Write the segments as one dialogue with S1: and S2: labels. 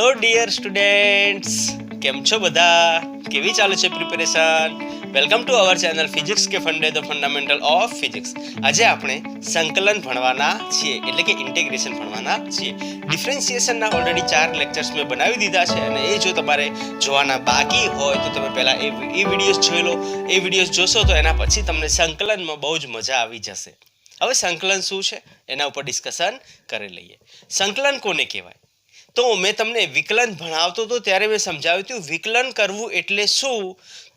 S1: Hello dear students, કેમ છો બધા? કેવી ચાલે છે preparation? Welcome to our channel physics કે ફંડે ધ ફંડામેન્ટલ ઓફ ફિઝિક્સ. આજે આપણે સંકલન ભણવાના છીએ, એટલે કે ઇન્ટિગ્રેશન ભણવાના છીએ. ડિફરન્સિએશનના ઓલરેડી 4 લેક્ચર્સ મેં બનાવી દીધા છે, અને એ જો તમારે જોવાના બાકી હોય તો તમે પહેલાં એ વિડીયોઝ જોઈ લો. એ વિડીયોઝ જોશો તો એના પછી તમને સંકલનમાં બહુ જ મજા આવી જશે. હવે સંકલન શું છે એના ઉપર ડિસ્કશન કરી લઈએ. સંકલન કોને કહેવાય? તો મેં તમને વિકલન ભણાવતો હતો ત્યારે મેં સમજાવ્યું હતું વિકલન કરવું એટલે શું.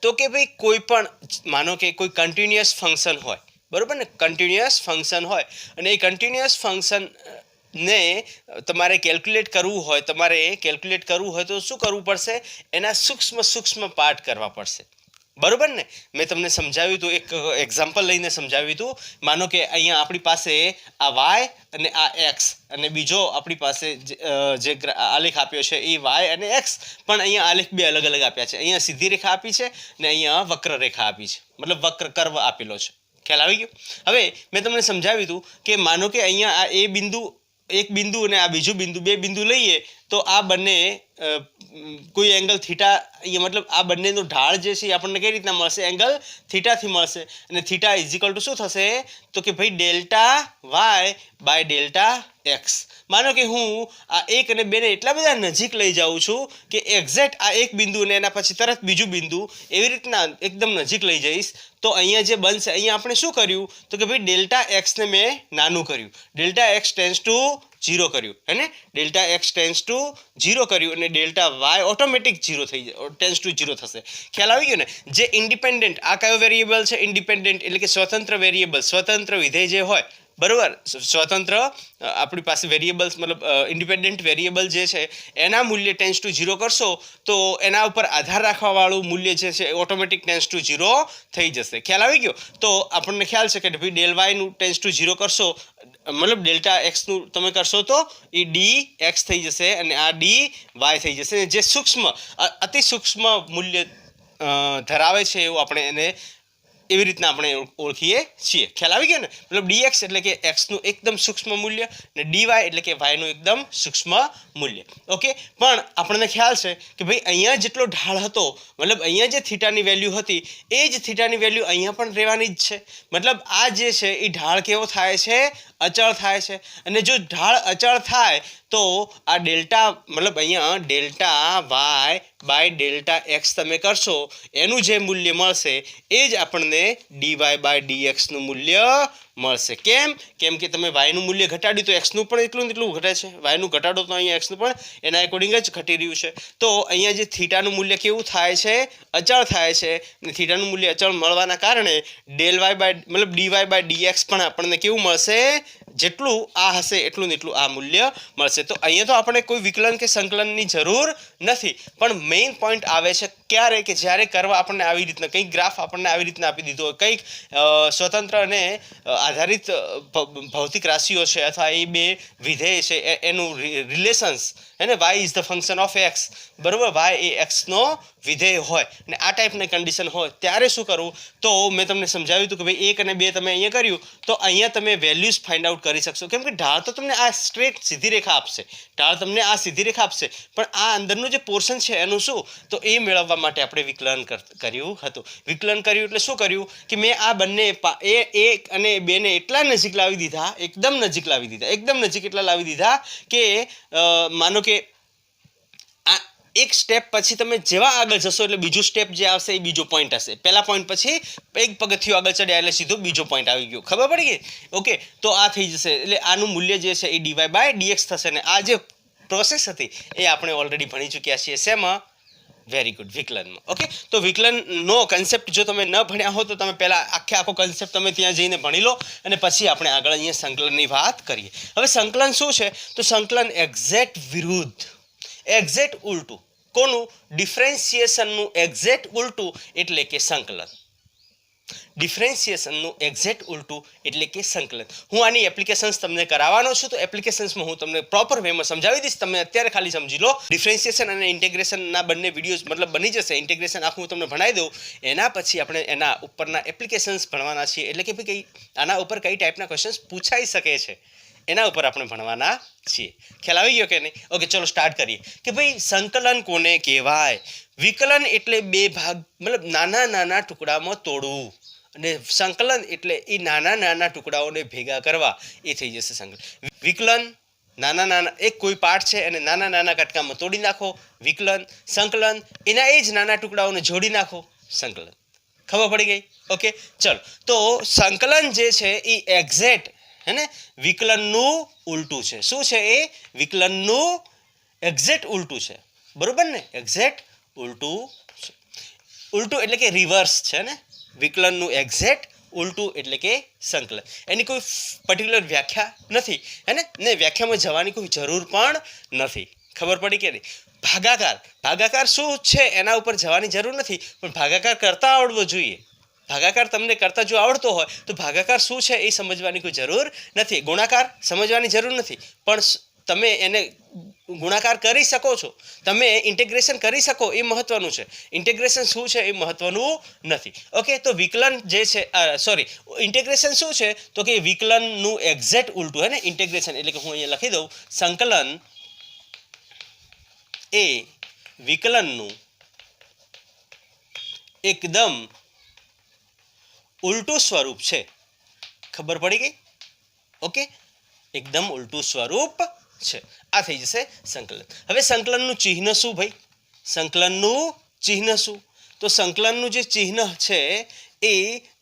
S1: તો કે ભાઈ કોઈ પણ માનો કે કોઈ કન્ટિન્યુઅસ ફંક્શન હોય, બરાબર ને, કન્ટિન્યુઅસ ફંક્શન હોય અને એ કન્ટિન્યુઅસ ફંક્શન ને તમારે કેલ્ક્યુલેટ કરવું હોય તો શું કરવું પડશે? એના સૂક્ષ્મ પાર્ટ કરવા પડશે, બરોબર ને. મેં તમને સમજાવ્યું હતું, એક એક્ઝામ્પલ લઈને સમજાવ્યું હતું. માનો કે અહીંયા આપણી પાસે આ વાય અને આ એક્સ, અને બીજો આપણી પાસે જે આલેખ આપ્યો છે એ વાય અને એક્સ, પણ અહીંયા આલેખ બે અલગ અલગ આપ્યા છે. અહીંયા સીધી રેખા આપી છે ને અહીંયા વક્ર રેખા આપી છે, મતલબ વક્ર કર્વ આપેલો છે. ખ્યાલ આવી ગયો? હવે મેં તમને સમજાવ્યું હતું કે માનો કે અહીંયા આ એક બિંદુ અને આ બીજું બિંદુ, બે બિંદુ લઈએ તો આ બંને કોઈ એંગલ થીટા, અહીંયા મતલબ આ બંનેનો ઢાળ જે છે એ આપણને કઈ રીતના મળશે? એંગલ થીટાથી મળશે. અને થીટા ઇઝ ઇક્વલ ટુ શું થશે? તો કે ભાઈ delta y by delta x. માનો કે હું આ એક અને બેને એટલા બધા નજીક લઈ જાઉં છું કે એક્ઝેક્ટ આ એક બિંદુ અને એના પછી તરત બીજું બિંદુ એવી રીતના એકદમ નજીક લઈ જઈશ તો અહીંયા જે બનશે, અહીંયા આપણે શું કર્યું? તો કે ભાઈ ડેલ્ટા એક્સને મેં નાનું કર્યું, ડેલ્ટા એક્સ ટેન્સ ટુ 0 કર્યું, હે ને. ડેલ્ટા એક્સ ટેન્સ ટુ 0 કર્યું અને ડેલ્ટા વાય ઓટોમેટિક 0 થઈ જાય, ટેન્સ ટુ 0 થશે. ખ્યાલ આવી ગયો ને? જે ઇન્ડિપેન્ડન્ટ, આ કયો વેરિયેબલ છે? ઇન્ડિપેન્ડન્ટ એટલે કે સ્વતંત્ર વેરિયેબલ, સ્વતંત્ર વિધેય જે હોય, બરોબર, સ્વતંત્ર આપણી પાસે વેરિયેબલ્સ મતલબ ઇન્ડિપેન્ડન્ટ વેરિયેબલ જે છે એના મૂલ્ય ટેન્સ ટુ 0 કરશો તો એના ઉપર આધાર રાખવાવાળું મૂલ્ય જે છે ઓટોમેટિક ટેન્સ ટુ 0 થઈ જશે. ખ્યાલ આવી ગયો? તો આપણને ખ્યાલ છે કે ભાઈ ડેલ વાયનું ટેન્સ ટુ 0 કરશો, મતલબ ડેલ્ટા એક્સનું તમે કરશો તો એ ડી એક્સ થઈ જશે અને આ ડી વાય થઈ જશે. જે અતિ સૂક્ષ્મ મૂલ્ય ધરાવે છે એવું આપણે એને એવી રીતના આપણે ઓળખીએ છીએ. ખ્યાલ આવી ગયો ને? મતલબ ડીએક્સ એટલે કે એક્સનું એકદમ સૂક્ષ્મ મૂલ્ય અને ડીવાય એટલે કે વાયનું એકદમ સૂક્ષ્મ મૂલ્ય. ઓકે, પણ આપણને ખ્યાલ છે કે ભાઈ અહીંયા જેટલો ઢાળ હતો, મતલબ અહીંયા જે થીટાની વેલ્યુ હતી એ જ થીટાની વેલ્યુ અહીંયા પણ રહેવાની જ છે. મતલબ આ જે છે એ ઢાળ કેવો થાય છે? અચળ થાય છે. અને જો ઢાળ અચળ થાય તો આ ડેલ્ટા, મતલબ અહીંયા delta y by delta x તમે કરશો એનું જે મૂલ્ય મળશે એ જ આપણને ડીવાય બાય ડીએક્સનું મૂલ્ય મળશે. કેમ કે તમે વાયનું મૂલ્ય ઘટાડ્યું તો એક્સનું પણ એટલું ઘટે છે. વાયનું ઘટાડો તો અહીંયા એક્સનું પણ એના એકોર્ડિંગ જ ઘટી રહ્યું છે. તો અહીંયા જે થીટાનું મૂલ્ય કેવું થાય છે? અચળ થાય છે. અને થીટાનું મૂલ્ય અચળ મળવાના કારણે ડેલ વાય બાય મતલબ ડીવાય બાય ડીએક્સ પણ આપણને કેવું મળશે? જેટલું આ હશે એટલું ને એટલું આ મૂલ્ય મળશે. તો અહીંયા તો આપણે કોઈ વિકલન કે સંકલનની જરૂર નથી, પણ મેઇન પોઈન્ટ આવે છે ક્યારે? કે જ્યારે કરવા આપણને આવી રીતના કંઈક ગ્રાફ આપણને આવી રીતના આપી દીધો હોય, કંઈક સ્વતંત્ર અને આધારિત ભૌતિક રાશિઓ છે અથવા એ બે વિધેય છે એનું રિલેશન્સ, હે ને, y is the function of x, બરોબર, વાય એ એક્સનો વિધેય હોય અને આ ટાઈપની કન્ડિશન હોય ત્યારે શું કરવું? તો મેં તમને સમજાવ્યું હતું કે ભાઈ 1 અને 2 તમે અહીંયા કર્યું તો અહીંયા તમે વેલ્યુઝ ફાઇન્ડ આઉટ કરી શકશો. કેમ કે ઢાળ તો તમને આ સ્ટ્રેટ સીધી રેખા આપશે, પણ આ અંદરનું જે પોર્શન છે એનું શું? તો એ મેળવવા માટે આપણે વિકલન કર્યું હતું. વિકલન કર્યું એટલે શું કર્યું? કે મેં આ બંને 1 અને 2 ને એટલા નજીક લાવી દીધા, એકદમ નજીક એટલા લાવી દીધા કે માનો કે આ એક સ્ટેપ પછી તમે જેવા આગળ જશો એટલે બીજું સ્ટેપ જે આવશે એ બીજો પોઈન્ટ હશે. પહેલા પોઈન્ટ પછી એક પગથિયું આગળ ચડ્યા એટલે સીધો બીજો પોઈન્ટ આવી ગયો. ખબર પડી ગઈ? ઓકે, તો આ થઈ જશે. એટલે આનું મૂલ્ય જે છે એ ડીવાય બાય ડીએક્સ થશે. અને આ જે પ્રોસેસ હતી એ આપણે ઓલરેડી ભણી ચૂક્યા છીએ. શેમાં? Very good, વિકલનમાં. ઓકે, તો વિકલનનો કન્સેપ્ટ જો તમે ન ભણ્યા હો તો તમે પહેલાં આખો કન્સેપ્ટ તમે ત્યાં જઈને ભણી લો અને પછી આપણે આગળ અહીંયા સંકલનની વાત કરીએ. હવે સંકલન શું છે? તો સંકલન એક્ઝેક્ટ વિરુદ્ધ, એક્ઝેક્ટ ઉલટું. કોનું? ડિફરન્સિએશનનું એક્ઝેક્ટ ઉલટું એટલે કે સંકલન. ડિફરન્સિએશનનું એક્ઝેક્ટ ઉલટું એટલે કે સંકલન. હું આની એપ્લિકેશન્સ તમને કરાવવાનો છું, તો એપ્લિકેશન્સમાં હું તમને પ્રોપર વેમાં સમજાવી દઈશ. તમે અત્યારે ખાલી સમજી લો. ડિફરન્સિએશન અને ઇન્ટિગ્રેશનના બંને વિડીયોઝ મતલબ બની જશે. ઇન્ટિગ્રેશન આખું હું તમને ભણાવી દઉં, એના પછી આપણે એના ઉપરના એપ્લિકેશન્સ ભણવાના છીએ. એટલે કે ભાઈ આના ઉપર કઈ ટાઈપના ક્વેશ્ચન્સ પૂછાઈ શકે છે એના ઉપર આપણે ભણવાના છીએ. ખ્યાલ આવી ગયો કે નહીં? ઓકે, ચલો સ્ટાર્ટ કરીએ કે ભાઈ સંકલન કોને કહેવાય. વિકલન એટલે બે ભાગ મતલબ નાના નાના ટુકડામાં તોડવું, અને સંકલન એટલે એ નાના નાના ટુકડાઓને ભેગા કરવા, એ થઈ જશે સંકલન. વિકલન નાના નાના એક કોઈ પાર્ટ છે અને નાના નાના કટકામાં તોડી નાખો, વિકલન. સંકલન એના એ જ નાના ટુકડાઓને જોડી નાખો, સંકલન. ખબર પડી ગઈ? ઓકે, ચલો. તો સંકલન જે છે એ એક્ઝેક્ટ હે ને વિકલનનું ઉલટું છે. શું છે એ? વિકલનનું એક્ઝેક્ટ ઉલટું છે. બરોબર ને? એક્ઝેક્ટ ઉલટું છે. ઉલટું એટલે કે રિવર્સ છે ને. વિકલનનું એક્ઝેક્ટ ઉલટું એટલે કે સંકલન. એની કોઈ પર્ટિક્યુલર વ્યાખ્યા નથી હે ને વ્યાખ્યામાં જવાની કોઈ જરૂર પણ નથી. ખબર પડી કે નહીં? ભાગાકાર, ભાગાકાર શું છે એના ઉપર જવાની જરૂર નથી, પણ ભાગાકાર કરતા આવડવો જોઈએ. ભાગાકાર તમને કરતા જો આવડતો હોય તો ભાગાકાર શું છે એ સમજવાની કોઈ જરૂર નથી. ગુણાકાર સમજવાની જરૂર નથી, પણ તમે એને ગુણાકાર કરી શકો છો, તમે ઇન્ટિગ્રેશન કરી શકો એ મહત્વનું છે. ઇન્ટિગ્રેશન શું છે એ મહત્વનું નથી. ઓકે, તો વિકલન જે છે સોરી ઇન્ટિગ્રેશન શું છે તો કે વિકલનનું એક્ઝેક્ટ ઉલટું હે ને. ઇન્ટિગ્રેશન એટલે કે હું અહીંયા લખી દઉં, સંકલન એ વિકલનનું એકદમ ઉલટું સ્વરૂપ છે. ખબર પડી ગઈ? ઓકે, એકદમ ઉલટું સ્વરૂપ છે. આ થઈ જશે સંકલન. હવે સંકલનનું ચિહ્ન શું ભાઈ? સંકલનનું ચિહ્ન શું? તો સંકલનનું જે ચિહ્ન છે એ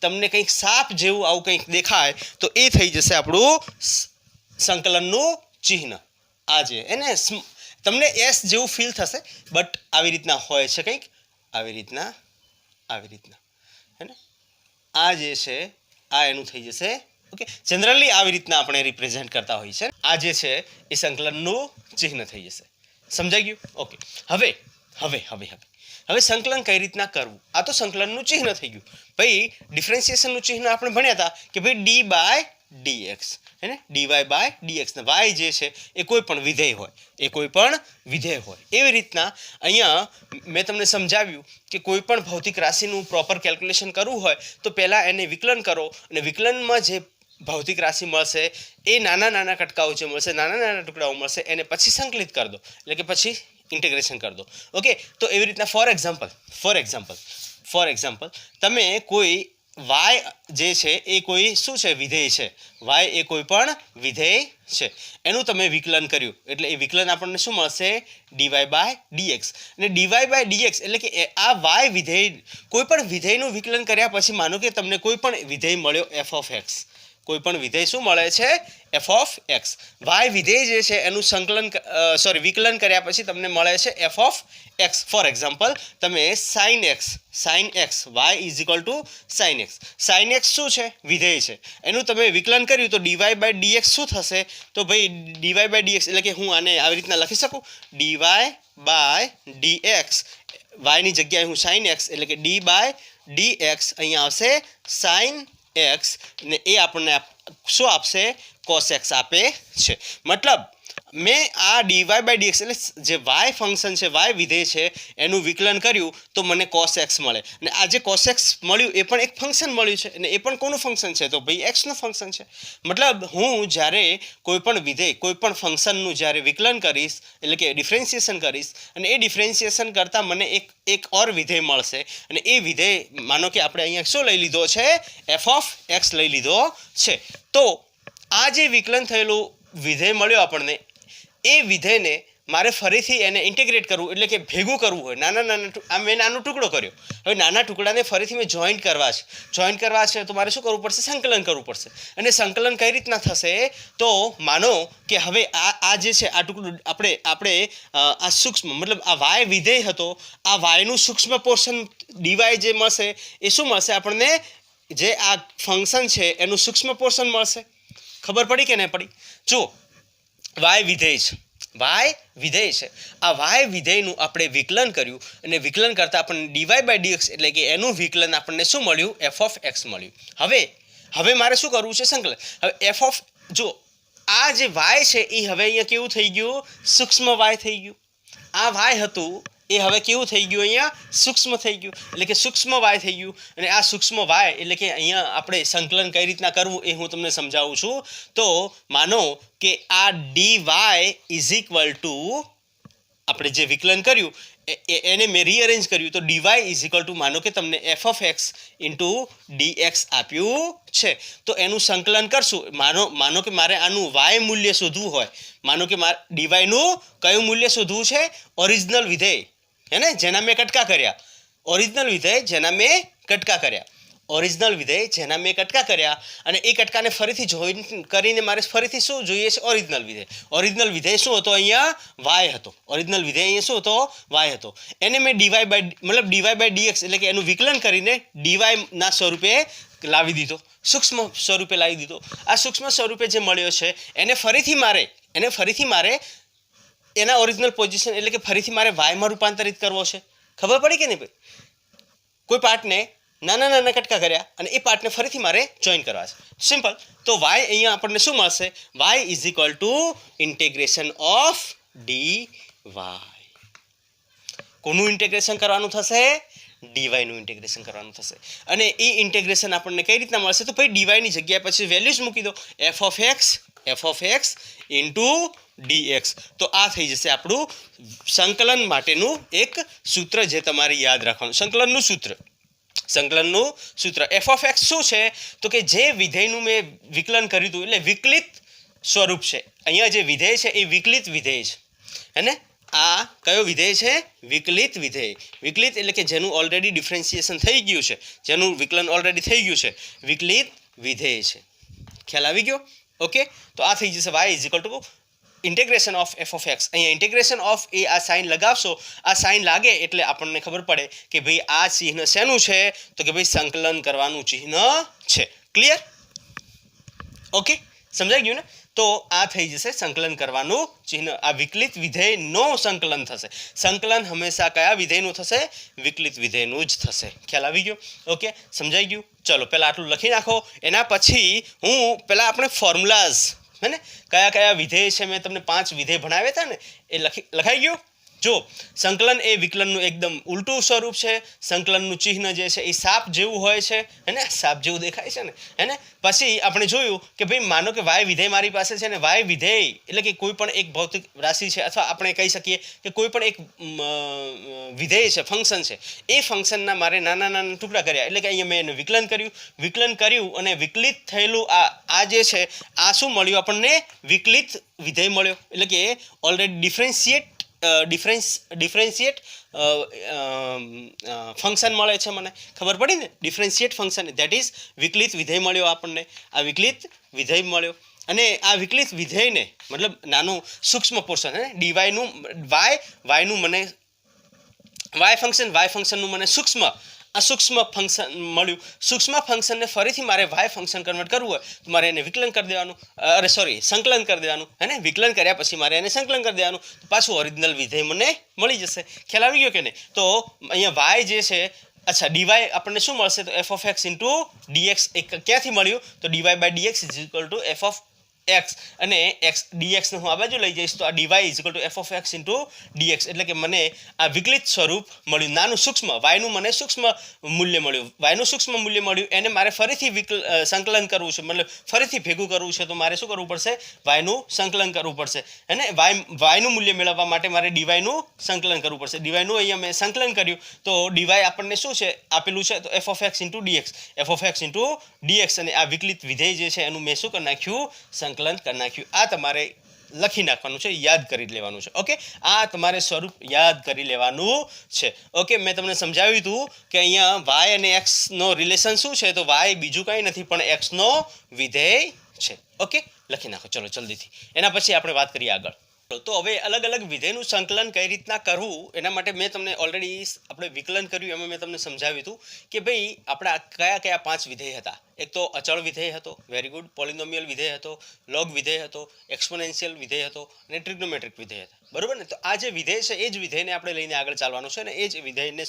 S1: તમને કંઈક સાપ જેવું આવું કંઈક દેખાય તો એ થઈ જશે આપણું સંકલનનું ચિહ્ન. આ જે એને તમને એસ જેવું ફીલ થશે, બટ આવી રીતના હોય છે કંઈક આવી રીતના હે ને. આ જે છે આ એનું થઈ જશે. ઓકે, જનરલી આવી રીતના આપણે રિપ્રેઝેન્ટ કરતા હોઈએ છીએ. આ જે છે એ સંકલનનું ચિહ્ન થઈ જશે. સમજાઈ ગયું? ઓકે, હવે હવે હવે હવે હવે સંકલન કઈ રીતના કરવું? આ તો સંકલનનું ચિહ્ન થઈ ગયું. ભાઈ ડિફરન્સિએશનનું ચિહ્ન આપણે ભણ્યા હતા કે ભાઈ ડી બાય ડીએક્સ હે ને, ડીવાય બાય ડીએક્સ. વાય જે છે એ કોઈ પણ વિધેય હોય, એવી રીતના અહીંયા મેં તમને સમજાવ્યું કે કોઈ પણ ભૌતિક રાશિનું પ્રોપર કેલ્ક્યુલેશન કરવું હોય તો પહેલાં એને વિકલન કરો, અને વિકલનમાં જે ભૌતિક રાશિ મળશે એ નાના નાના કટકાઓ જે મળશે, નાના નાના ટુકડાઓ મળશે, એને પછી સંકલિત કરી દો, એટલે કે પછી ઇન્ટિગ્રેશન કરી દો. ઓકે, તો એવી રીતના ફોર એક્ઝામ્પલ તમે કોઈ વાય જે છે એ કોઈ શું છે? વિધેય છે. વાય એ કોઈ પણ વિધેય છે, એનું તમે વિકલન કર્યું એટલે એ વિકલન આપણને શું મળશે? Dy by dx. અને ડીવાય બાય ડીએક્સ એટલે કે આ વાય વિધેય, કોઈ પણ વિધેયનું વિકલન કર્યા પછી માનો કે તમને કોઈ પણ વિધેય મળ્યો એફ ઓફ એક્સ. કોઈ પણ વિધેય શું મળે છે? F of x. વાય વિધેય જે છે એનું વિકલન કર્યા પછી તમને મળે છે F of X. For example તમે sine X Y is equal to sine X. Sine X શું છે? વિધેય છે. એનું તમે વિકલન કર્યું તો ડીવાય બાય ડીએક્સ શું થશે? તો ભાઈ ડીવાય બાય ડીએક્સ એટલે કે હું આને આવી રીતના લખી શકું, ડીવાય બાય ડીએક્સ. વાયની જગ્યાએ હું સાઇન એક્સ એટલે કે ડી બાય ડીએક્સ અહીંયા આવશે સાઇન એક્સ, ને એ આપણને શું આપશે? કોસ એક્સ આપે છે. મતલબ મેં આ ડીવાય બાય ડીએક્સ એટલે જે વાય ફંક્શન છે, વાય વિધેય છે, એનું વિકલન કર્યું તો મને કોસ એક્સ મળે. અને આ જે કોસ એક્સ મળ્યું એ પણ એક ફંક્શન મળ્યું છે, અને એ પણ કોનું ફંક્શન છે? તો ભાઈ એક્સનું ફંક્શન છે. મતલબ હું જ્યારે કોઈ પણ વિધેય, કોઈ પણ ફંક્શનનું જ્યારે વિકલન કરીશ એટલે કે ડિફરન્સિએશન કરીશ, અને એ ડિફરન્સિએશન કરતાં મને એક ઓર વિધેય મળશે, અને એ વિધેય માનો કે આપણે અહીંયા શું લઈ લીધો છે? એફ ઓફ એક્સ લઈ લીધો છે. તો આ જે વિકલન થયેલું વિધેય મળ્યો આપણને, એ વિધેયને મારે ફરીથી એને ઇન્ટિગ્રેટ કરવું એટલે કે ભેગું કરવું હોય. મેં નાનો ટુકડો કર્યો, હવે નાના ટુકડાને ફરીથી મેં જોઈન્ટ કરવા છે તો મારે શું કરવું પડશે? સંકલન કરવું પડશે. અને સંકલન કઈ રીતના થશે? તો માનો કે હવે આ જે છે આ ટુકડું આપણે આ સૂક્ષ્મ મતલબ આ વાય વિધેય હતો, આ વાયનું સૂક્ષ્મ પોર્શન ડીવાય જે મળશે એ શું મળશે આપણને? જે આ ફંક્શન છે એનું સૂક્ષ્મ પોર્શન મળશે. ખબર પડી કે નહીં પડી? જુઓ, વાય વિધેય છે. આ વાય વિધેયનું આપણે વિકલન કર્યું, અને વિકલન કરતાં આપણને ડીવાય બાય ડીએક્સ એટલે કે એનું વિકલન આપણને શું મળ્યું? એફ ઓફ એક્સ મળ્યું. હવે મારે શું કરવું છે? સંકલન. હવે એફ ઓફ જો આ જે વાય છે એ હવે અહીંયા કેવું થઈ ગયું? સૂક્ષ્મ વાય થઈ ગયું. આ વાય હતું એ હવે કેવું થઈ ગયું, અહીંયા સૂક્ષ્મ થઈ ગયું, એટલે કે સૂક્ષ્મ વાય થઈ ગયું. અને આ સૂક્ષ્મ વાય એટલે કે અહીંયા આપણે સંકલન કઈ રીતના કરવું એ હું તમને સમજાવું છું. તો માનો કે આ dy ઇઝ ઇક્વલ ટુ આપણે જે વિકલન કર્યું એને મેં રીઅરેન્જ કર્યું, તો dy ઇઝ ઇક્વલ ટુ માનો કે તમને F of x into dx આપ્યું છે. તો એનું સંકલન કરશું. માનો કે મારે આનું y મૂલ્ય શોધવું હોય, માનો કે મારે dy નું કયું મૂલ્ય શોધવું છે, ઓરિજિનલ વિધેય હે ને, જેના મેં કટકા કર્યા, ઓરિજિનલ વિધેય જેના મેં કટકા કર્યા, ઓરિજિનલ વિધેય જેના મેં કટકા કર્યા. અને એ કટકાને ફરીથી જોઈન કરીને મારે ફરીથી શું જોઈએ છે, ઓરિજિનલ વિધેય. ઓરિજિનલ વિધેય શું હતો, અહીંયા y હતો. ઓરિજિનલ વિધેય અહીંયા શું હતો, y હતો. એને મેં dy બાય dx એટલે કે એનું વિકલન કરીને dy ના સ્વરૂપે લાવી દીધો, સૂક્ષ્મ સ્વરૂપે લાવી દીધો. આ સૂક્ષ્મ સ્વરૂપે જે મળ્યો છે એને ફરીથી મારે એના ઓરિજિનલ પોઝિશન એટલે કે ફરીથી મારે વાયમાં રૂપાંતરિત કરવો છે. ખબર પડી કે નહીં ભાઈ? કોઈ પાર્ટને નાના કટકા કર્યા અને એ પાર્ટને ફરીથી મારે જોઈન કરવા છે. સિમ્પલ. તો વાય અહીંયા આપણને શું મળશે, y is equal to integration of dy. કોનું ઇન્ટિગ્રેશન કરવાનું થશે, dy નું ઇન્ટિગ્રેશન કરવાનું થશે. અને એ ઇન્ટિગ્રેશન આપણને કઈ રીતના મળશે, તો ભાઈ dy ની જગ્યાએ પછી વેલ્યુઝ મૂકી દો, F of x into dx. તો આ થઈ જશે આપણું સંકલન માટેનું એક સૂત્ર જે તમારે યાદ રાખવાનું. સંકલનનું સૂત્ર એફ ઓફ એક્સ શું છે, તો કે જે વિધેયનું મેં વિકલન કર્યું હતું એટલે વિકલિત સ્વરૂપ છે. અહીંયા જે વિધેય છે એ વિકલિત વિધેય છે હે ને. આ કયો વિધેય છે, વિકલિત વિધેય. વિકલિત એટલે કે જેનું ઓલરેડી ડિફરન્સિએશન થઈ ગયું છે, જેનું વિકલન ઓલરેડી થઈ ગયું છે, વિકલિત વિધેય છે. ખ્યાલ આવી ગયો? ઓકે. તો આ થઈ જશે y is equal to integration of F of x. અહીંયા ઇન્ટિગ્રેશન ઓફ એ આ સાઇન લગાવશો, આ સાઇન લાગે એટલે આપણને ખબર પડે કે ભાઈ આ ચિહ્ન શેનું છે, તો કે ભાઈ સંકલન કરવાનું ચિહ્ન છે. ક્લિયર? ઓકે, સમજાઈ ગયું ને? તો આ થઈ જશે સંકલન કરવાનું ચિહ્ન. આ વિકલિત વિધેયનો સંકલન થશે. સંકલન હંમેશા કયા વિધેયનું થશે, વિકલિત વિધેયનું જ થશે. ખ્યાલ આવી ગયો? ઓકે, સમજાઈ ગયું? ચલો પહેલાં આટલું લખી નાખો. એના પછી પહેલાં આપણે ફોર્મ્યુલાઝ હે ને, કયા વિધેય છે, મેં તમને 5 વિધેય ભણાવ્યા હતા ને, એ લખાઈ ગયું. જો સંકલન એ વિકલનનું એકદમ ઉલટું સ્વરૂપ છે. સંકલનનું ચિહ્ન જે છે એ સાપ જેવું હોય છે હે ને, સાપ જેવું દેખાય છે ને હે ને. પછી આપણે જોયું કે ભાઈ માનો કે વાય વિધેય મારી પાસે છે ને, વાય વિધેય એટલે કે કોઈ પણ એક ભૌતિક રાશિ છે, અથવા આપણે કહી શકીએ કે કોઈ પણ એક વિધેય છે, ફંક્શન છે. એ ફંક્શનના મારે નાના ટુકડા કર્યા એટલે કે અહીંયા મેં એનું વિકલન કર્યું અને વિકલિત થયેલું આ જે છે આ શું મળ્યું આપણને, વિકલિત વિધેય મળ્યો. એટલે કે ઓલરેડી ડિફરન્શિએટ ફંક્શન મળે છે, મને ખબર પડી ને, ડિફરન્શિએટ ફંક્શન, ધેટ ઇઝ વિકલિત વિધેય મળ્યો આપણને. આ વિકલિત વિધેય મળ્યો અને આ વિકલિત વિધેયને મતલબ નાનું સૂક્ષ્મ પોર્શન હે ડીવાયનું વાયનું મને વાય ફંક્શનનું મને સૂક્ષ્મ ફંક્શન મળ્યું. સૂક્ષ્મ ફંક્શનને ફરીથી મારે વાય ફંક્શન કન્વર્ટ કરવું હોય તો મારે એને સંકલન કરી દેવાનું હે ને. વિકલન કર્યા પછી મારે એને સંકલન કરી દેવાનું, તો પાછું ઓરિજિનલ વિધેય મને મળી જશે. ખ્યાલ આવી ગયો કે નહીં? તો અહીંયા વાય જે છે, અચ્છા ડીવાય આપણને શું મળશે, તો f of x into dx. ક્યાંથી મળ્યું, તો dy by dx is equal to f of x. અને ડીએક્સને હું આ બાજુ લઈ જઈશ તો આ dy is equal to f of x into dx. એટલે કે મને આ વિકલિત સ્વરૂપ મળ્યું, નાનું સૂક્ષ્મ વાયનું મને સૂક્ષ્મ મૂલ્ય મળ્યું. એને મારે ફરીથી સંકલન કરવું છે, મતલબ ફરીથી ભેગું કરવું છે. તો મારે શું કરવું પડશે, વાયનું સંકલન કરવું પડશે અને વાયનું મૂલ્ય મેળવવા માટે મારે ડીવાયનું સંકલન કરવું પડશે. ડીવાયનું અહીંયા મેં સંકલન કર્યું તો ડીવાય આપણને શું છે આપેલું છે, તો f of x into dx. અને આ વિકલિત વિધેય જે છે એનું મેં શું કરી નાખ્યું, સંકલન કરી નાખ્યું. આ તમારે લખી નાખવાનું છે, યાદ કરી લેવાનું છે. ઓકે, આ તમારે સ્વરૂપ યાદ કરી લેવાનું છે. ઓકે, મેં તમને સમજાવ્યું હતું કે અહીંયા વાય અને એક્સનો રિલેશન શું છે, તો વાય બીજું કંઈ નથી પણ એક્સનો વિધેય છે. ઓકે, લખી નાખો ચલો જલ્દીથી. એના પછી આપણે વાત કરીએ આગળ. તો હવે અલગ અલગ વિધેયનું સંકલન કઈ રીતના કરવું એના માટે મેં તમને ઓલરેડી આપણે વિકલન કર્યું એમાં મેં તમને સમજાવ્યું હતું કે ભાઈ આપણા કયા 5 વિધેય હતા. એક તો અચળ વિધેય હતો, વેરી ગુડ. પોલિનોમિયલ વિધેય હતો, લોગ વિધેય હતો, એક્સપોનેન્શિયલ વિધેય હતો અને ટ્રિગ્નોમેટ્રિક વિધેય હતા. બરોબર ને? તો આ જે વિધેય છે એ જ વિધેયને આપણે લઈને આગળ ચાલવાનું છે અને એ જ વિધેયને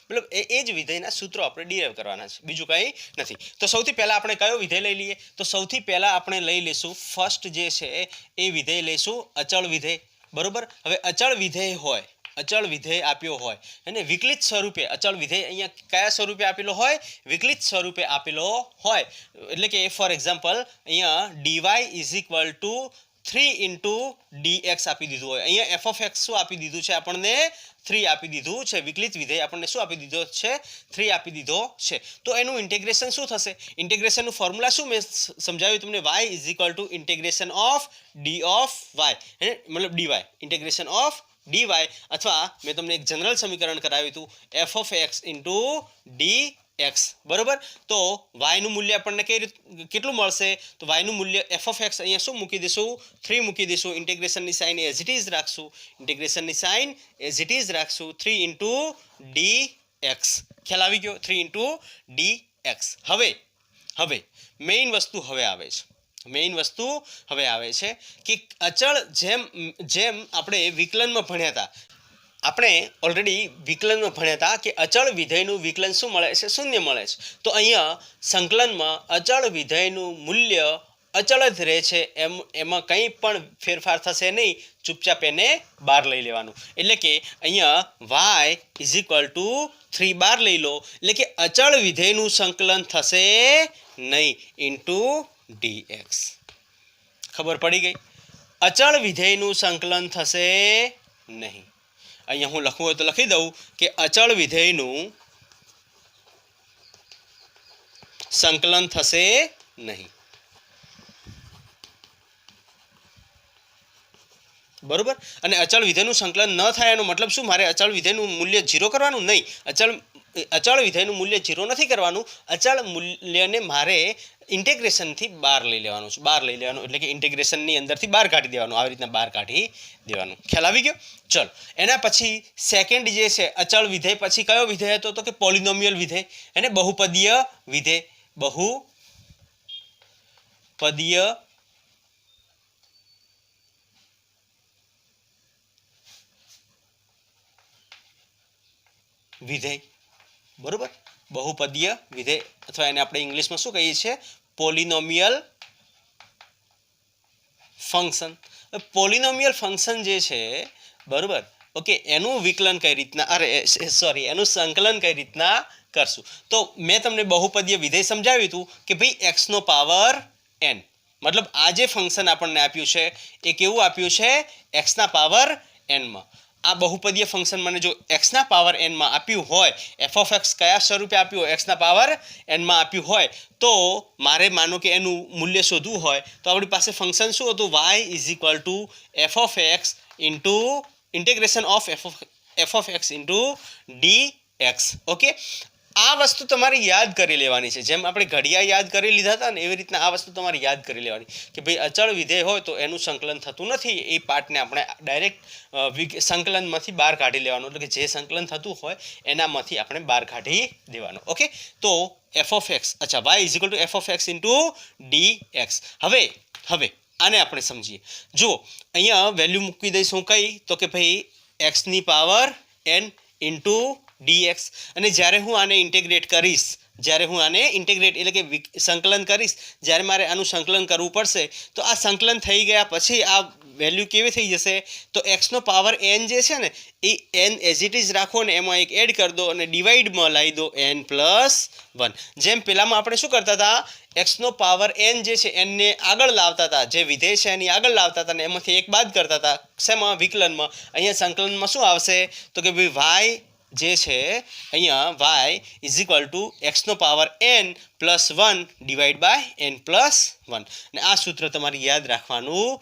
S1: મતલબ એ જ વિધેયના સૂત્રો આપણે ડિરાઈવ કરવાના છે, બીજું કંઈ નથી. તો સૌથી પહેલાં આપણે કયો વિધેય લઈ લઈએ, તો સૌથી પહેલાં આપણે લઈ લઈશું ફર્સ્ટ જે છે એ વિધેય લઈશું અચળ વિધેય. બરોબર? હવે અચળ વિધેય હોય અચળ વિધેય આપ્યો હોય અને વિકલિત સ્વરૂપે અચળ વિધેય અહીંયા કયા સ્વરૂપે આપેલો હોય? વિકલિત સ્વરૂપે આપેલો હોય. એટલે કે ફોર એક્ઝામ્પલ અહીંયા dy is equal two 3 into dx આપી દીધું હોય. અહીંયા એફ ઓફ એક્સ શું આપી દીધું છે આપણને? 3 આપી દીધું છે. વિકલિત વિધેય આપણને શું આપી દીધો છે? 3 આપી દીધો છે. તો એનું ઇન્ટિગ્રેશન શું થશે? ઇન્ટિગ્રેશનનું ફોર્મ્યુલા શું મેં સમજાવ્યું તમને? y is equal to integration of d of y, મતલબ dy ઇન્ટિગ્રેશન ઓફ dy, અથવા મેં તમને એક જનરલ સમીકરણ કરાવ્યું હતું f of x into D x. બરોબર. તો y નું મૂલ્ય આપણને કેટલું મળશે? તો y નું મૂલ્ય એફ ઓફ એક્સ અહીંયા શું મૂકી દઈશું? 3 મૂકી દઈશું. ઇન્ટિગ્રેશનની સાઇન એઝ ઇટ ઇઝ રાખશું. ઇન્ટિગ્રેશનની સાઇન એઝ ઇટ ઇઝ રાખશું. 3 ઇન્ટુ ડી એક્સ. ખ્યાલ આવી ગયો? 3 ઇન્ટુ ડી એક્સ. હવે મેઇન વસ્તુ હવે આવે છે. મેઇન વસ્તુ હવે આવે છે કે અચળ જેમ આપણે વિકલનમાં ભણ્યા હતા, આપણે ઓલરેડી વિકલનમાં ભણ્યા હતા કે અચળ વિધેયનું વિકલન શું મળે છે? શૂન્ય મળે છે. તો અહીંયા સંકલનમાં અચળ વિધેયનું મૂલ્ય અચળ જ રહે છે. એમાં કંઈ પણ ફેરફાર થશે નહીં. ચૂપચાપ એને બહાર લઈ લેવાનું. એટલે કે અહીંયા y ઇઝ ઇક્વલ ટુ 3 બહાર લઈ લો. એટલે કે અચળ વિધેયનું સંકલન થશે નહીં ઇન્ટુ dx. ખબર પડી ગઈ? અચળ વિધેયનું સંકલન થશે નહીં. અહીંયા હું લખવું હોય તો લખી દઉં કે અચળ વિધેયનું સંકલન થશે નહીં. બરોબર. અને અચળ વિધેયનું સંકલન ન થાય એનો મતલબ શું? મારે અચળ વિધેયનું મૂલ્ય 0 કરવાનું? નહીં. અચળ વિધેયનું મૂલ્ય 0 નથી કરવાનું. અચળ મૂલ્યને મારે ઇન્ટિગ્રેશનથી બહાર લઈ લેવાનું છે. બહાર લઈ લેવાનું એટલે કે ઇન્ટિગ્રેશનની અંદરથી બહાર કાઢી દેવાનું. આવી રીતના બહાર કાઢી દેવાનું. ખ્યાલ આવી ગયો? ચલો, એના પછી સેકન્ડ જે છે અચળ વિધેય, પછી કયો વિધેય હતો? તો કે પોલિનોમિયલ વિધેય, એને બહુપદીય વિધેય. બહુપદીય વિધેય. બરોબર. બહુપદીય વિધેય, અથવા એને આપણે ઇંગ્લિશમાં શું કહીએ છીએ? પોલિનોમિયલ ફંક્શન. પોલિનોમિયલ ફંક્શન જે છે, બરોબર, ઓકે, એનું વિકલન કઈ રીતના એનું સંકલન કઈ રીતના કરશું? તો મેં તમને બહુપદીય વિધેય સમજાવ્યું હતું કે ભાઈ x નો પાવર n, મતલબ આ જે ફંક્શન આપણને આપ્યું છે એ કેવું આપ્યું છે? x ના પાવર n માં. આ બહુપદીય ફંક્શન મને જો x ના પાવર n માં આપ્યું હોય, f ઓફ x કયા સ્વરૂપે આપ્યું હોય? x ના પાવર n માં આપ્યું હોય, તો મારે માનો કે એનું મૂલ્ય શોધવું હોય તો આપણી પાસે ફંક્શન શું હતું? y is equal two f of x into integration of f of x into dx. Okay, આ વસ્તુ તમારે યાદ કરી લેવાની છે. જેમ આપણે ઘડિયા યાદ કરી લીધા હતા ને, એવી રીતના આ વસ્તુ તમારે યાદ કરી લેવાની કે ભાઈ અચળ વિધેય હોય તો એનું સંકલન થતું નથી. એ પાર્ટને આપણે ડાયરેક્ટ સંકલનમાંથી બહાર કાઢી લેવાનું. એટલે કે જે સંકલન થતું હોય એનામાંથી આપણે બહાર કાઢી દેવાનું. ઓકે, તો એફ ઓફ એક્સ, અચ્છા, y is equal to f of x into dx. હવે આને આપણે સમજીએ. જુઓ, અહીંયા વેલ્યુ મૂકી દઈશું કઈ? તો કે ભાઈ x ની પાવર n ઇન્ટુ dx. અને જ્યારે હું આને ઇન્ટિગ્રેટ કરીશ, એટલે કે સંકલન કરીશ, જ્યારે મારે આનું સંકલન કરવું પડશે, તો આ સંકલન થઈ ગયા પછી આ વેલ્યુ કેવી થઈ જશે? તો x નો પાવર n જે છે ને, એ n એઝ ઇટ ઇઝ રાખો ને એમાં એક એડ કરી દો અને ડિવાઈડમાં લાવી દો n પ્લસ 1. જેમ પેલામાં આપણે શું કરતા હતા? x નો પાવર n જે છે એને આગળ લાવતા હતા, જે વિધેય છે એની આગળ લાવતા હતા ને એમાંથી એક બાદ કરતા હતા. શેમાં? વિકલનમાં. અહીંયા સંકલનમાં શું આવશે? તો કે ભાઈ y જે છે અહીંયા y is equal to x નો power n plus 1 divide by n plus 1. અને આ સૂત્ર તમારે યાદ રાખવાનું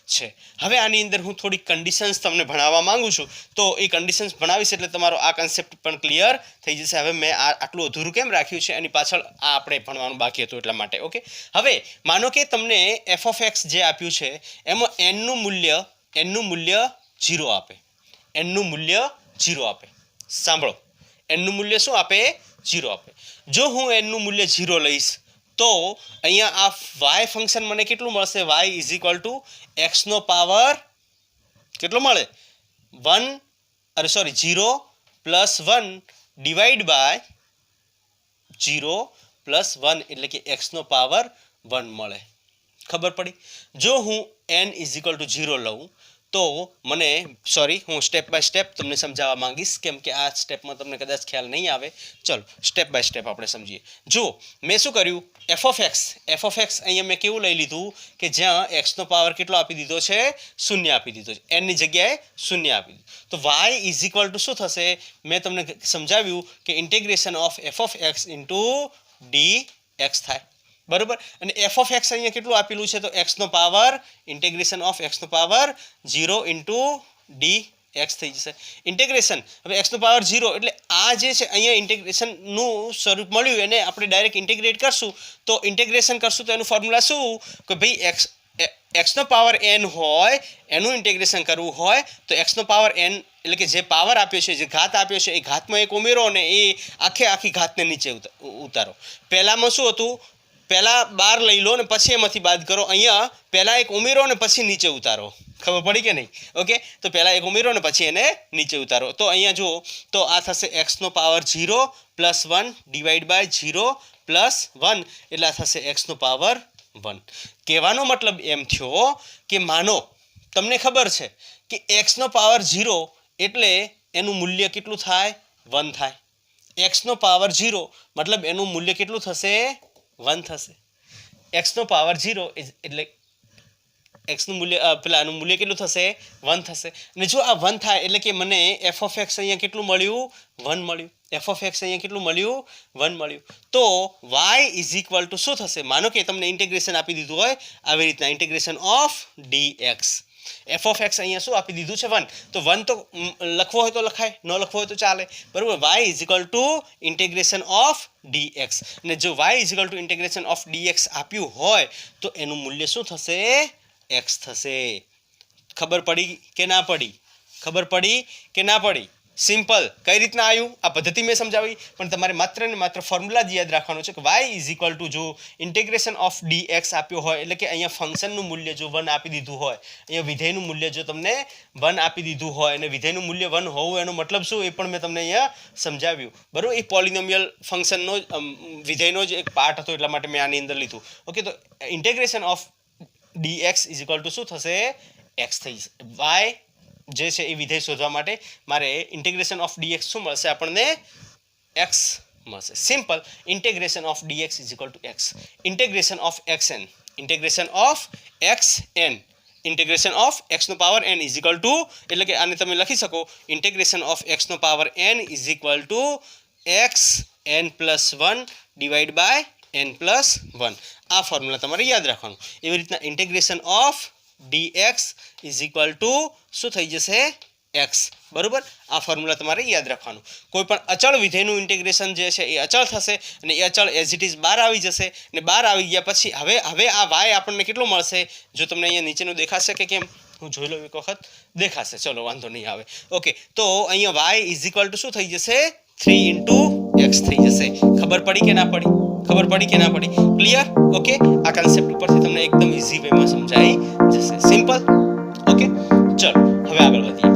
S1: છે. હવે આની અંદર હું થોડી કન્ડિશન્સ તમને ભણાવવા માંગુ છું. તો એ કન્ડિશન્સ ભણાવીશ એટલે તમારો આ કન્સેપ્ટ પણ ક્લિયર થઈ જશે. હવે મેં આટલું અધૂરું કેમ રાખ્યું છે એની પાછળ આ આપણે ભણવાનું બાકી હતું એટલા માટે. ઓકે, હવે માનો કે તમને f ઓફ x જે આપ્યું છે એમાં n નું મૂલ્ય 0 આપે. n નું મૂલ્ય 0 આપે. સાંભળો, n નું મૂલ્ય શું આપે? 0 આપે. જો હું n નું મૂલ્ય 0 લઈશ તો અહીંયા આ y ફંક્શન મને કેટલું મળશે? y is equal to x નો પાવર કેટલો મળે? 0 પ્લસ 1 ડિવાઈડ બાય 0 પ્લસ 1, એટલે કે x નો પાવર 1 મળે. ખબર પડી? જો હું n ઇઝ ઇક્વલ ટુ 0 લઉં તો મને સોરી હું સ્ટેપ બાય સ્ટેપ તમને સમજાવવા માંગીશ કેમ કે આ સ્ટેપમાં તમને કદાચ ખ્યાલ નહીં આવે. ચલો સ્ટેપ બાય સ્ટેપ આપણે સમજીએ. જુઓ મેં શું કર્યું, એફ ઓફ એક્સ અહીંયા મેં કેવું લઈ લીધું કે જ્યાં એક્સનો પાવર કેટલો આપી દીધો છે, શૂન્ય આપી દીધો છે, એનની જગ્યાએ શૂન્ય આપી દીધું. તો વાય ઇઝ ઇક્વલ ટુ શું થશે, મેં તમને સમજાવ્યું કે integration of F of x into D x થાય, બરોબર. અને એફ ઓફ એક્સ અહીંયા કેટલું આપેલું છે, તો એક્સનો પાવર ઇન્ટિગ્રેશન ઓફ એક્સનો પાવર 0 ઇન્ટુ ડી એક્સ થઈ જશે. ઇન્ટિગ્રેશન હવે એક્સનો પાવર 0 એટલે આ જે છે અહીંયા ઇન્ટિગ્રેશનનું સ્વરૂપ મળ્યું એને આપણે ડાયરેક્ટ ઇન્ટિગ્રેટ કરશું. તો ઇન્ટિગ્રેશન કરશું તો એનું ફોર્મ્યુલા શું કે ભાઈ એક્સનો પાવર એન હોય એનું ઇન્ટિગ્રેશન કરવું હોય તો એક્સનો પાવર એન એટલે કે જે પાવર આપ્યો છે, જે ઘાત આપ્યો છે એ ઘાતમાં એક ઉમેરો અને એ આખી ઘાતને નીચે ઉતારો. પહેલામાં શું હતું, પહેલાં 12 લઈ લો ને પછી એમાંથી બાદ કરો. અહીંયા પહેલાં એક ઉમેરો ને પછી નીચે ઉતારો. ખબર પડી કે નહીં? ઓકે, તો પહેલાં એક ઉમેરો ને પછી એને નીચે ઉતારો. તો અહીંયા જુઓ તો આ થશે એક્સનો power 0 plus 1 divide by 0 plus 1 એટલે આ થશે એક્સનો પાવર 1. કહેવાનો મતલબ એમ થયો કે માનો તમને ખબર છે કે એક્સનો પાવર 0 એટલે એનું મૂલ્ય કેટલું થાય, 1 થાય. એક્સનો પાવર 0 મતલબ એનું મૂલ્ય કેટલું થશે, 1 થશે. એક્સનો પાવર 0 એટલે એક્સનું મૂલ્ય પેલાનું મૂલ્ય કેટલું થશે, 1 થશે. અને જો આ 1 થાય એટલે કે મને એફ ઓફ એક્સ અહીંયા કેટલું મળ્યું, 1 મળ્યું. એફ ઓફ એક્સ અહીંયા કેટલું મળ્યું, 1 મળ્યું. તો વાય ઇઝ ઇક્વલ ટુ શું થશે, માનો કે તમને ઇન્ટિગ્રેશન આપી દીધું હોય આવી રીતના, integration of d x. F of x અહીંયા શું આપી દીધું છે, 1. તો 1 તો લખવો હોય તો લખાય, ન લખવો હોય તો ચાલે, બરાબર. Y is equal to integration of d x. અને જો y is equal to integration of d x આપ્યું હોય તો એનું મૂલ્ય શું થશે, એક્સ થશે. ખબર પડી કે ના પડી? ખબર પડી કે ના પડી? સિમ્પલ. કઈ રીતના આવ્યું આ પદ્ધતિ મેં સમજાવી, પણ તમારે માત્ર ને માત્ર ફોર્મ્યુલા જ યાદ રાખવાનો છે કે વાય ઇઝ ઇક્વલ ટુ જો ઇન્ટિગ્રેશન ઓફ ડી એક્સ આપ્યો હોય એટલે કે અહીંયા ફંક્શનનું મૂલ્ય જો 1 આપી દીધું હોય, અહીંયા વિધેયનું મૂલ્ય જો તમને 1 આપી દીધું હોય અને વિધેયનું મૂલ્ય 1 હોવું એનો મતલબ શું એ પણ મેં તમને અહીંયા સમજાવ્યું, બરાબર. એ પોલિનોમિયલ ફંક્શનનો વિધેયનો જ એક પાર્ટ હતો એટલા માટે મેં આની અંદર લીધું. ઓકે, તો integration of d x is equal to શું થશે, એક્સ થઈ જશે. વાય જે છે એ વિધેય શોધવા માટે મારે ઇન્ટિગ્રેશન ઓફ ડીએક્સ શું મળશે આપણને, એક્સ મળશે. Simple. Integration of D X is equal to X. Integration of X N, integration of X N, integration of એક્સનો power N is equal to એટલે કે આને તમે લખી શકો ઇન્ટિગ્રેશન ઓફ એક્સનો power N is equal to X N plus 1 divide by N plus 1. આ formula તમારે યાદ રાખવાનું. એવી રીતના integration of dx is equal to શું થઈ જશે, એક્સ, બરોબર. આ ફોર્મ્યુલા તમારે યાદ રાખવાનું. કોઈ પણ અચળ વિધેયનું ઇન્ટિગ્રેશન જે છે એ અચળ થશે અને એ અચળ એઝ ઇટ ઇઝ બહાર આવી જશે. અને બહાર આવી ગયા પછી હવે આ વાય આપણને કેટલો મળશે, જો તમને અહીંયા નીચેનું દેખાશે કે કેમ, હું જોઈ લઉં એક વખત, દેખાશે, ચલો વાંધો નહીં આવે. ઓકે, તો અહીંયા વાય ઇઝ ઇક્વલ ટુ શું થઈ જશે, 3 ઇન્ટુ એક્સ થઈ જશે. ખબર પડી કે ના પડી? ખબર પડી કે ના પડી? ક્લિયર? ઓકે, આ કન્સેપ્ટ ઉપરથી તમને એકદમ ઇઝી વેમાં સમજાઈ જશે. સિમ્પલ. ઓકે, ચલો હવે આગળ વધીએ.